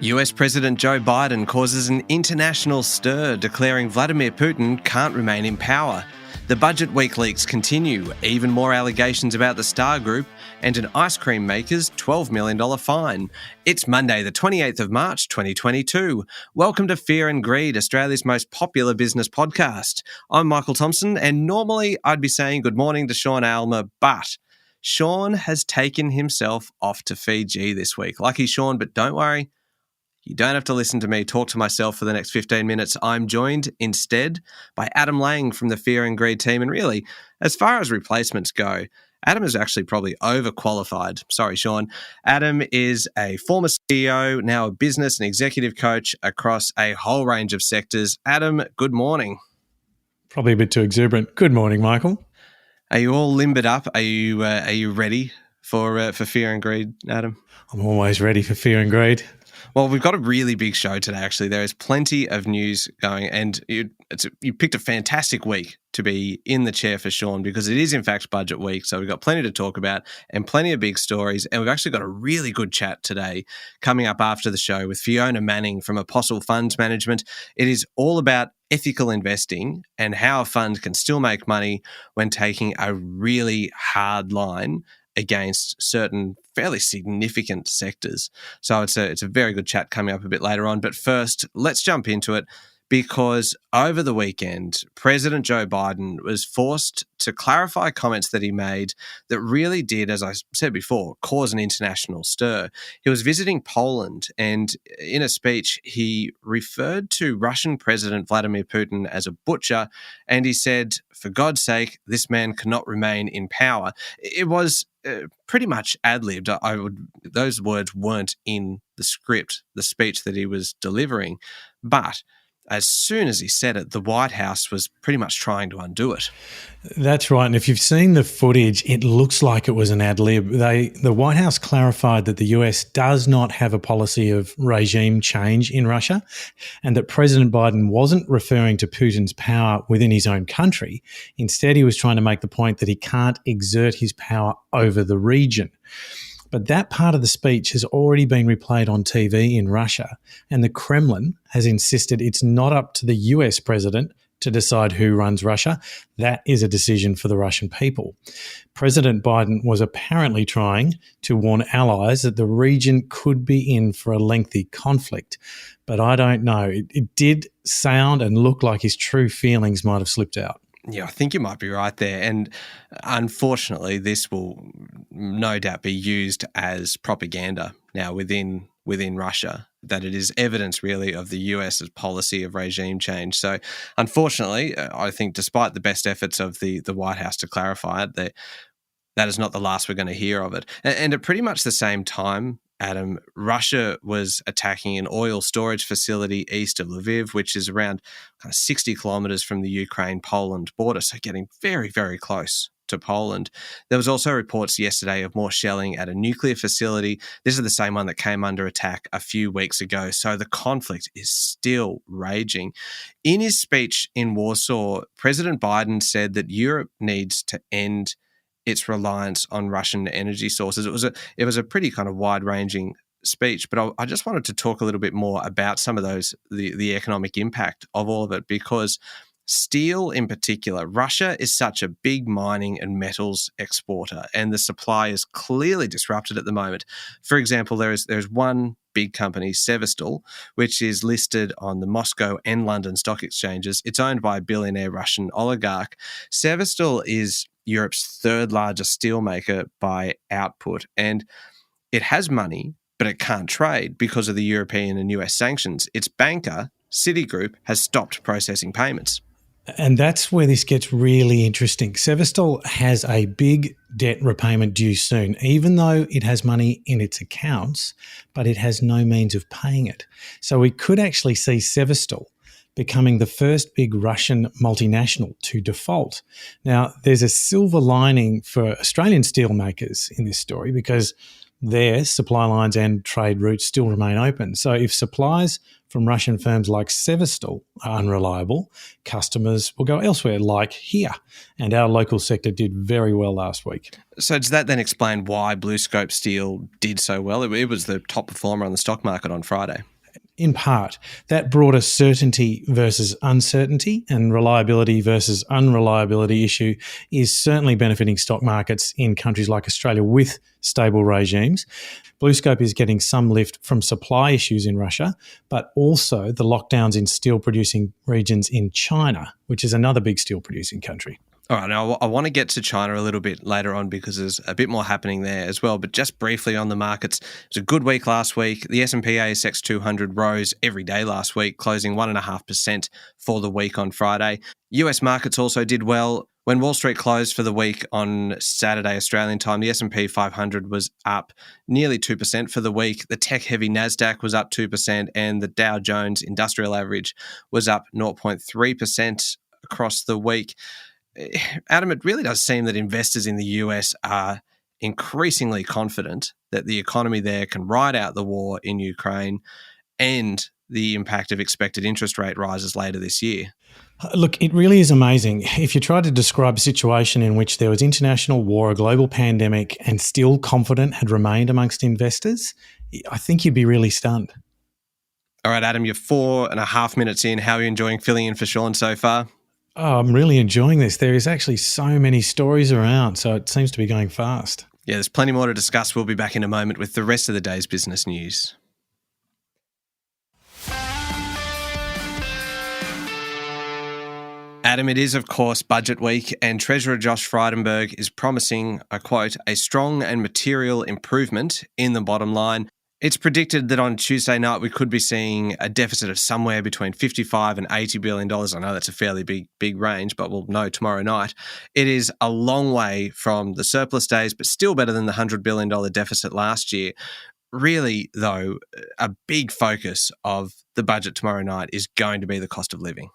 US President Joe Biden causes an international stir, declaring Vladimir Putin can't remain in power. The budget week leaks continue, even more allegations about the Star Group, and an ice cream maker's $12 million fine. It's Monday, the 28th of March, 2022. Welcome to Fear and Greed, Australia's most popular business podcast. I'm Michael Thompson, and normally I'd be saying good morning to Sean Aylmer, but Sean has taken himself off to Fiji this week. Lucky Sean, but don't worry. You don't have to listen to me talk to myself for the next 15 minutes. I'm joined instead by Adam Lang from the Fear and Greed team. And really, as far as replacements go, Adam is actually probably overqualified. Sorry, Sean. Adam is a former CEO, now a business and executive coach across a whole range of sectors. Adam, good morning. Probably a bit too exuberant. Good morning, Michael. Are you all limbered up? Are you ready for Fear and Greed, Adam? I'm always ready for Fear and Greed. Well, we've got a really big show today, actually. There is plenty of news going, and you picked a fantastic week to be in the chair for Sean because it is, in fact, budget week. So we've got plenty to talk about and plenty of big stories. And we've actually got a really good chat today coming up after the show with Fiona Manning from Apostle Funds Management. It is all about ethical investing and how a fund can still make money when taking a really hard line against certain fairly significant sectors. So it's a very good chat coming up a bit later on. But first, let's jump into it because over the weekend, President Joe Biden was forced to clarify comments that he made that really did, as I said before, cause an international stir. He was visiting Poland, and in a speech, he referred to Russian President Vladimir Putin as a butcher, and he said, for God's sake, this man cannot remain in power. It was pretty much ad-libbed. Those words weren't in the script, the speech that he was delivering, but as soon as he said it, the White House was pretty much trying to undo it. That's right. And if you've seen the footage, it looks like it was an ad lib. The White House clarified that the US does not have a policy of regime change in Russia and that President Biden wasn't referring to Putin's power within his own country. Instead, he was trying to make the point that he can't exert his power over the region. But that part of the speech has already been replayed on TV in Russia, and the Kremlin has insisted it's not up to the US president to decide who runs Russia. That is a decision for the Russian people. President Biden was apparently trying to warn allies that the region could be in for a lengthy conflict. But I don't know. It did sound and look like his true feelings might have slipped out. Yeah, I think you might be right there. And unfortunately, this will no doubt be used as propaganda now within Russia, that it is evidence really of the US's policy of regime change. So unfortunately, I think despite the best efforts of the White House to clarify it, that is not the last we're going to hear of it. And at pretty much the same time, Adam, Russia was attacking an oil storage facility east of Lviv, which is around kind of 60 kilometres from the Ukraine-Poland border, so getting very, very close to Poland. There was also reports yesterday of more shelling at a nuclear facility. This is the same one that came under attack a few weeks ago, so the conflict is still raging. In his speech in Warsaw, President Biden said that Europe needs to end its reliance on Russian energy sources. It was a pretty kind of wide-ranging speech, but I just wanted to talk a little bit more about some of those, the economic impact of all of it, because steel in particular, Russia is such a big mining and metals exporter, and the supply is clearly disrupted at the moment. For example, there's one big company, Sevastol, which is listed on the Moscow and London stock exchanges. It's owned by a billionaire Russian oligarch. Sevastol is Europe's third largest steelmaker by output, and it has money, but it can't trade because of the European and US sanctions. Its banker, Citigroup, has stopped processing payments. And that's where this gets really interesting. Sevastol has a big debt repayment due soon, even though it has money in its accounts, but it has no means of paying it. So we could actually see Sevastol becoming the first big Russian multinational to default. Now, there's a silver lining for Australian steelmakers in this story because their supply lines and trade routes still remain open. So if supplies from Russian firms like Severstal are unreliable, customers will go elsewhere, like here. And our local sector did very well last week. So does that then explain why BlueScope Steel did so well? It was the top performer on the stock market on Friday. In part, that broader certainty versus uncertainty and reliability versus unreliability issue is certainly benefiting stock markets in countries like Australia with stable regimes. BlueScope is getting some lift from supply issues in Russia, but also the lockdowns in steel-producing regions in China, which is another big steel-producing country. All right, now I want to get to China a little bit later on because there's a bit more happening there as well. But just briefly on the markets, it was a good week last week. The S&P ASX 200 rose every day last week, closing 1.5% for the week on Friday. US markets also did well. When Wall Street closed for the week on Saturday, Australian time, the S&P 500 was up nearly 2% for the week. The tech-heavy NASDAQ was up 2%, and the Dow Jones Industrial Average was up 0.3% across the week. Adam, it really does seem that investors in the US are increasingly confident that the economy there can ride out the war in Ukraine and the impact of expected interest rate rises later this year. Look, it really is amazing. If you try to describe a situation in which there was international war, a global pandemic, and still confidence had remained amongst investors, I think you'd be really stunned. All right, Adam, you're 4.5 minutes in. How are you enjoying filling in for Sean so far? Oh, I'm really enjoying this. There is actually so many stories around, so it seems to be going fast. Yeah, there's plenty more to discuss. We'll be back in a moment with the rest of the day's business news. Adam, it is, of course, budget week, and Treasurer Josh Frydenberg is promising, I quote, a strong and material improvement in the bottom line. It's predicted that on Tuesday night we could be seeing a deficit of somewhere between $55 and $80 billion. I know that's a fairly big range, but we'll know tomorrow night. It is a long way from the surplus days, but still better than the $100 billion deficit last year. Really, though, a big focus of the budget tomorrow night is going to be the cost of living.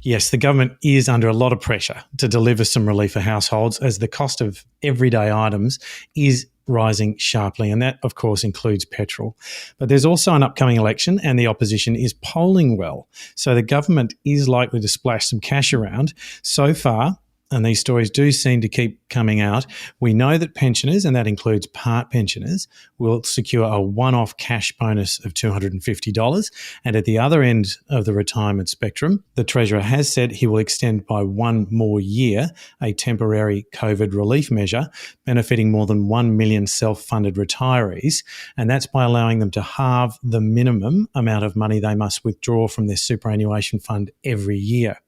Yes, the government is under a lot of pressure to deliver some relief for households as the cost of everyday items is rising sharply, and that, of course, includes petrol. But there's also an upcoming election, and the opposition is polling well. So the government is likely to splash some cash around. So far, and these stories do seem to keep coming out, we know that pensioners, and that includes part pensioners, will secure a one-off cash bonus of $250. And at the other end of the retirement spectrum, the Treasurer has said he will extend by one more year a temporary COVID relief measure benefiting more than 1 million self-funded retirees. And that's by allowing them to halve the minimum amount of money they must withdraw from their superannuation fund every year.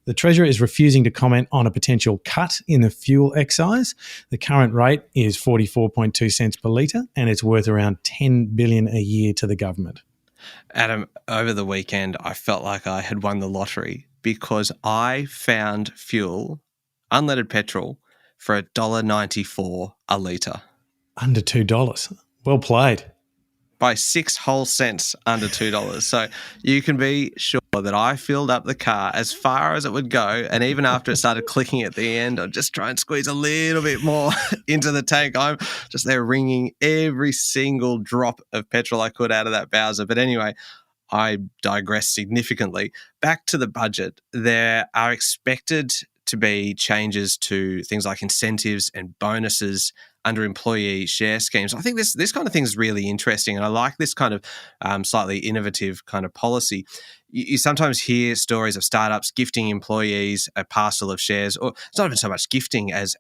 The Treasurer is refusing to comment on a potential cut in the fuel excise. The current rate is 44.2 cents per litre, and it's worth around $10 billion a year to the government. Adam, over the weekend, I felt like I had won the lottery because I found fuel, unleaded petrol, for $1.94 a litre. Under $2. Well played. By 6 whole cents under $2. So you can be sure that I filled up the car as far as it would go. And even after it started clicking at the end, I'd just try and squeeze a little bit more into the tank. I'm just there wringing every single drop of petrol I could out of that Bowser. But anyway, I digress significantly. Back to the budget. There are expected to be changes to things like incentives and bonuses under employee share schemes. I think this kind of thing is really interesting, and I like this kind of slightly innovative kind of policy. You sometimes hear stories of startups gifting employees a parcel of shares, or it's not even so much gifting as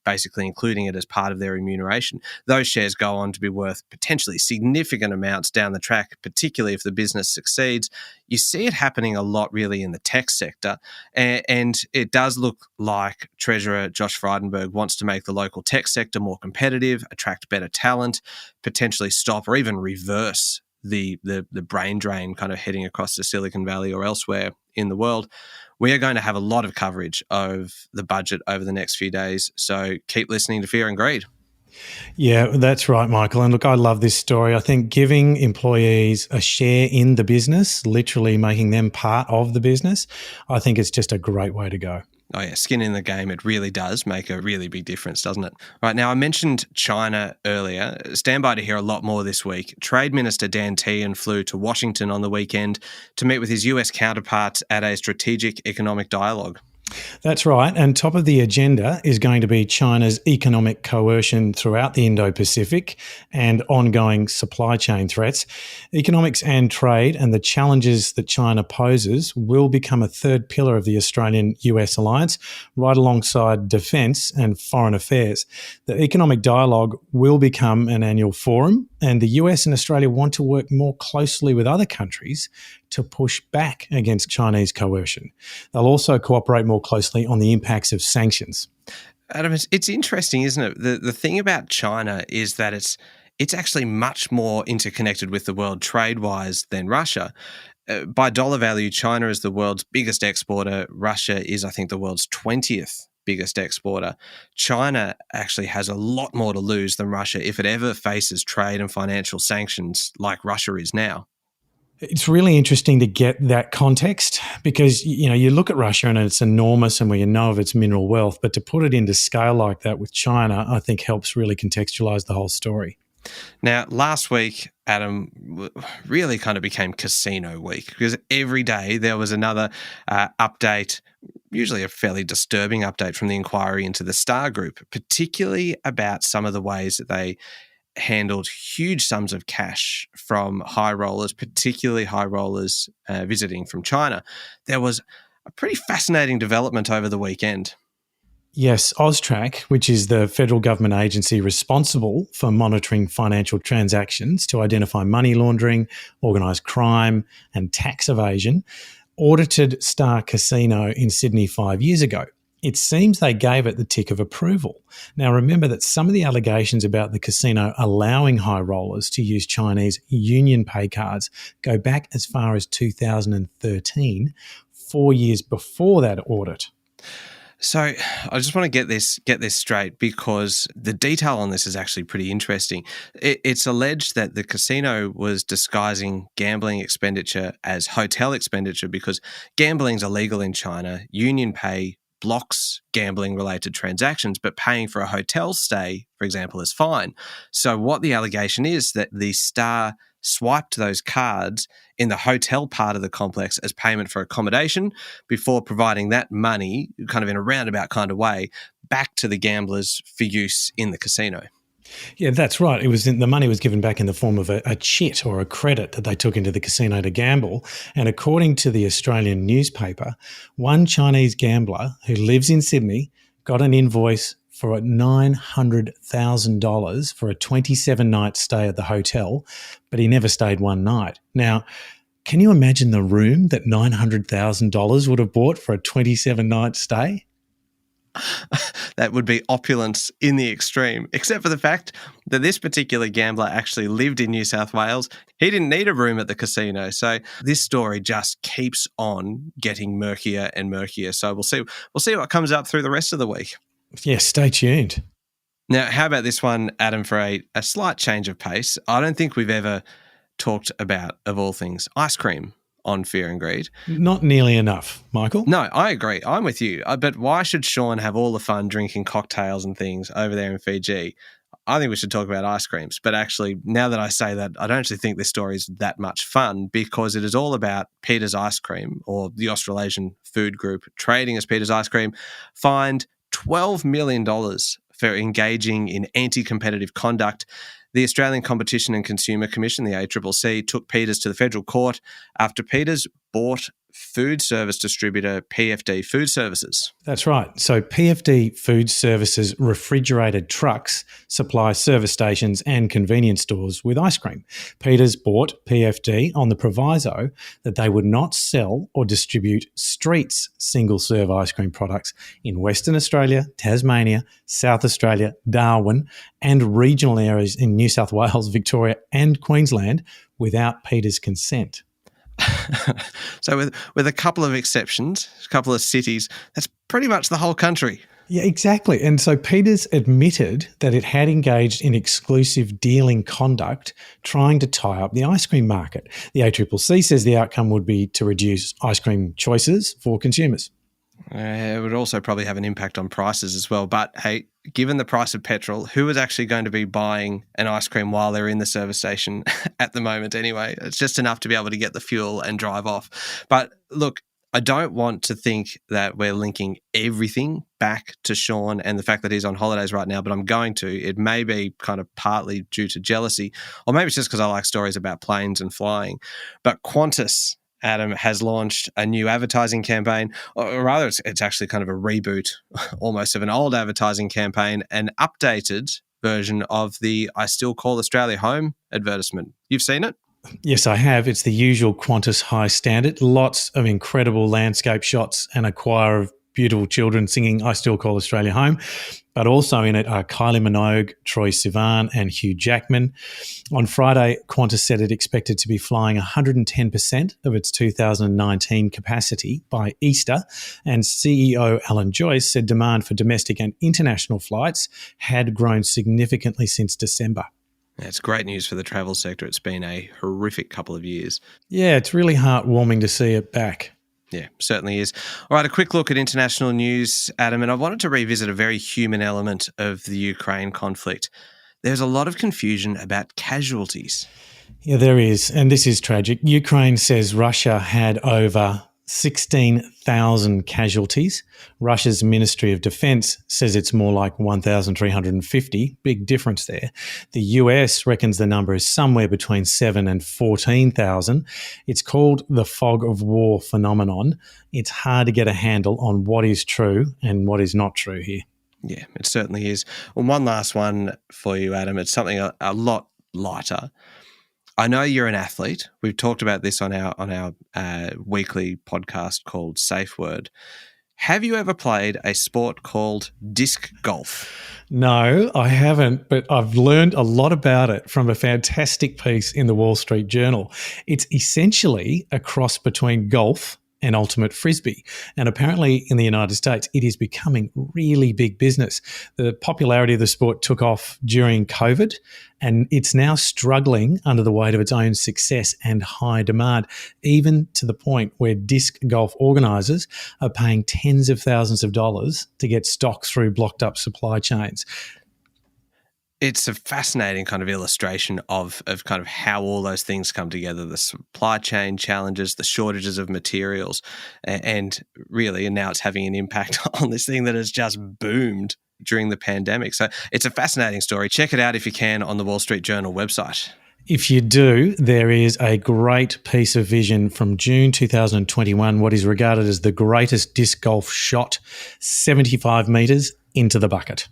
basically including it as part of their remuneration. Those shares go on to be worth potentially significant amounts down the track, particularly if the business succeeds. You see it happening a lot really in the tech sector, and it does look like Treasurer Josh Frydenberg wants to make the local tech sector more competitive, attract better talent, potentially stop or even reverse the brain drain kind of heading across to Silicon Valley or elsewhere in the world. We are going to have a lot of coverage of the budget over the next few days, so keep listening to Fear and Greed. Yeah, that's right, Michael. And look, I love this story. I think giving employees a share in the business, literally making them part of the business, I think it's just a great way to go. Oh, yeah, skin in the game. It really does make a really big difference, doesn't it? Right, now I mentioned China earlier. Stand by to hear a lot more this week. Trade Minister Dan Tehan flew to Washington on the weekend to meet with his US counterparts at a strategic economic dialogue. That's right. And top of the agenda is going to be China's economic coercion throughout the Indo-Pacific and ongoing supply chain threats. Economics and trade and the challenges that China poses will become a third pillar of the Australian-US alliance, right alongside defence and foreign affairs. The economic dialogue will become an annual forum, and the US and Australia want to work more closely with other countries to push back against Chinese coercion. They'll also cooperate more closely on the impacts of sanctions. Adam, it's interesting, isn't it? The thing about China is that it's actually much more interconnected with the world trade-wise than Russia. By dollar value, China is the world's biggest exporter. Russia is, I think, the world's 20th biggest exporter. China actually has a lot more to lose than Russia if it ever faces trade and financial sanctions like Russia is now. It's really interesting to get that context because, you look at Russia and it's enormous and we know of its mineral wealth, but to put it into scale like that with China, I think helps really contextualize the whole story. Now, last week, Adam, really kind of became casino week because every day there was another update, usually a fairly disturbing update from the inquiry into the Star Group, particularly about some of the ways that they handled huge sums of cash from high rollers, particularly high rollers visiting from China. There was a pretty fascinating development over the weekend. Yes, AUSTRAC, which is the federal government agency responsible for monitoring financial transactions to identify money laundering, organised crime and tax evasion, audited Star Casino in Sydney 5 years ago. It seems they gave it the tick of approval. Now, remember that some of the allegations about the casino allowing high rollers to use Chinese union pay cards go back as far as 2013, 4 years before that audit. So I just want to get this straight because the detail on this is actually pretty interesting. It's alleged that the casino was disguising gambling expenditure as hotel expenditure because gambling's illegal in China. Union pay blocks gambling-related transactions, but paying for a hotel stay, for example, is fine. So what the allegation is that the Star swiped those cards in the hotel part of the complex as payment for accommodation before providing that money, kind of in a roundabout kind of way, back to the gamblers for use in the casino. Yeah, that's right. The money was given back in the form of a chit or a credit that they took into the casino to gamble. And according to the Australian newspaper, one Chinese gambler who lives in Sydney got an invoice for $900,000 for a 27-night stay at the hotel, but he never stayed one night. Now, can you imagine the room that $900,000 would have bought for a 27-night stay? That would be opulence in the extreme, except for the fact that this particular gambler actually lived in New South Wales. He didn't need a room at the casino. So this story just keeps on getting murkier and murkier. So we'll see what comes up through the rest of the week. Yeah, stay tuned. Now, how about this one, Adam, for a slight change of pace? I don't think we've ever talked about, of all things, ice cream on Fear and Greed. Not nearly enough, Michael. No, I agree. I'm with you. But why should Sean have all the fun drinking cocktails and things over there in Fiji? I think we should talk about ice creams. But actually, now that I say that, I don't actually think this story is that much fun because it is all about Peter's Ice Cream, or the Australasian Food Group trading as Peter's Ice Cream, fined $12 million for engaging in anti-competitive conduct. The Australian Competition and Consumer Commission, the ACCC, took Peters to the federal court after Peters bought food service distributor PFD Food Services. That's right. So PFD Food Services refrigerated trucks supply service stations and convenience stores with ice cream. Peters bought PFD on the proviso that they would not sell or distribute Streets single-serve ice cream products in Western Australia, Tasmania, South Australia, Darwin, and regional areas in New South Wales, Victoria, and Queensland without Peters' consent. So with a couple of exceptions, a couple of cities, that's pretty much the whole country. Yeah, exactly. And so Peters admitted that it had engaged in exclusive dealing conduct trying to tie up the ice cream market. The ACCC says the outcome would be to reduce ice cream choices for consumers. It would also probably have an impact on prices as well. But hey, given the price of petrol, who is actually going to be buying an ice cream while they're in the service station at the moment anyway? It's just enough to be able to get the fuel and drive off. But look, I don't want to think that we're linking everything back to Sean and the fact that he's on holidays right now, but I'm going to. It may be kind of partly due to jealousy, or maybe it's just because I like stories about planes and flying. But Qantas, Adam, has launched a new advertising campaign, or rather it's actually kind of a reboot almost of an old advertising campaign, an updated version of the I Still Call Australia Home advertisement. You've seen it? Yes, I have. It's the usual Qantas high standard. Lots of incredible landscape shots and a choir of beautiful children singing I Still Call Australia Home. But also in it are Kylie Minogue, Troye Sivan and Hugh Jackman. On Friday, Qantas said it expected to be flying 110% of its 2019 capacity by Easter. And CEO Alan Joyce said demand for domestic and international flights had grown significantly since December. It's great news for the travel sector. It's been a horrific couple of years. Yeah, it's really heartwarming to see it back. Yeah, certainly is. All right, a quick look at international news, Adam, and I wanted to revisit a very human element of the Ukraine conflict. There's a lot of confusion about casualties. Yeah, there is, and this is tragic. Ukraine says Russia had over 16,000 casualties. Russia's Ministry of Defense says it's more like 1,350. Big difference there. The US reckons the number is somewhere between 7,000 and 14,000. It's called the fog of war phenomenon. It's hard to get a handle on what is true and what is not true here. Yeah, it certainly is. Well, one last one for you, Adam. It's something a lot lighter. I know you're an athlete. We've talked about this on our weekly podcast called Safe Word. Have you ever played a sport called disc golf? No, I haven't, but I've learned a lot about it from a fantastic piece in the Wall Street Journal. It's essentially a cross between golf and ultimate frisbee. And apparently in the United States, it is becoming really big business. The popularity of the sport took off during COVID, and it's now struggling under the weight of its own success and high demand, even to the point where disc golf organisers are paying tens of thousands of dollars to get stock through blocked up supply chains. It's a fascinating kind of illustration of kind of how all those things come together, the supply chain challenges, the shortages of materials, and now it's having an impact on this thing that has just boomed during the pandemic. So it's a fascinating story. Check it out if you can on the Wall Street Journal website. If you do, there is a great piece of vision from June 2021, what is regarded as the greatest disc golf shot, 75 metres into the bucket.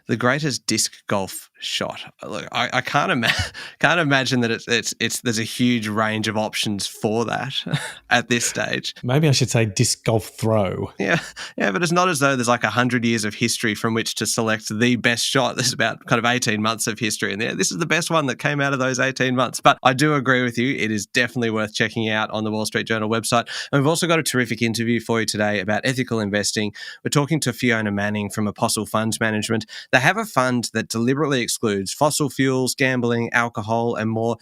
The greatest disc golf shot. Look, I can't imagine that it's there's a huge range of options for that at this stage. Maybe I should say disc golf throw. Yeah, but it's not as though there's like 100 years of history from which to select the best shot. There's about kind of 18 months of history in there. This is the best one that came out of those 18 months. But I do agree with you. It is definitely worth checking out on the Wall Street Journal website. And we've also got a terrific interview for you today about ethical investing. We're talking to Fiona Manning from Apostle Funds Management. They have a fund that deliberately excludes fossil fuels, gambling, alcohol, and more.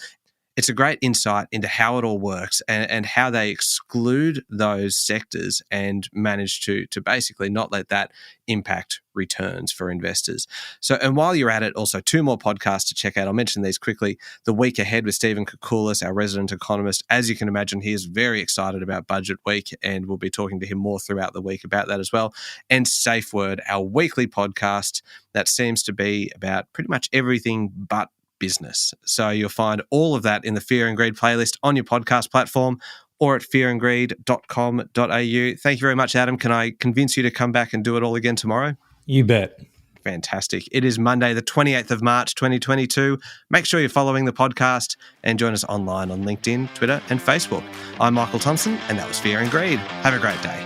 It's a great insight into how it all works and how they exclude those sectors and manage to basically not let that impact returns for investors. So, and while you're at it, also 2 more podcasts to check out. I'll mention these quickly. The Week Ahead with Stephen Koukoulas, our resident economist. As you can imagine, he is very excited about Budget Week, and we'll be talking to him more throughout the week about that as well. And Safe Word, our weekly podcast that seems to be about pretty much everything but business. So you'll find all of that in the Fear and Greed playlist on your podcast platform or at fearandgreed.com.au. Thank you very much, Adam. Can I convince you to come back and do it all again tomorrow? You bet. Fantastic. It is Monday, the 28th of March, 2022. Make sure you're following the podcast and join us online on LinkedIn, Twitter and Facebook. I'm Michael Thompson, and that was Fear and Greed. Have a great day.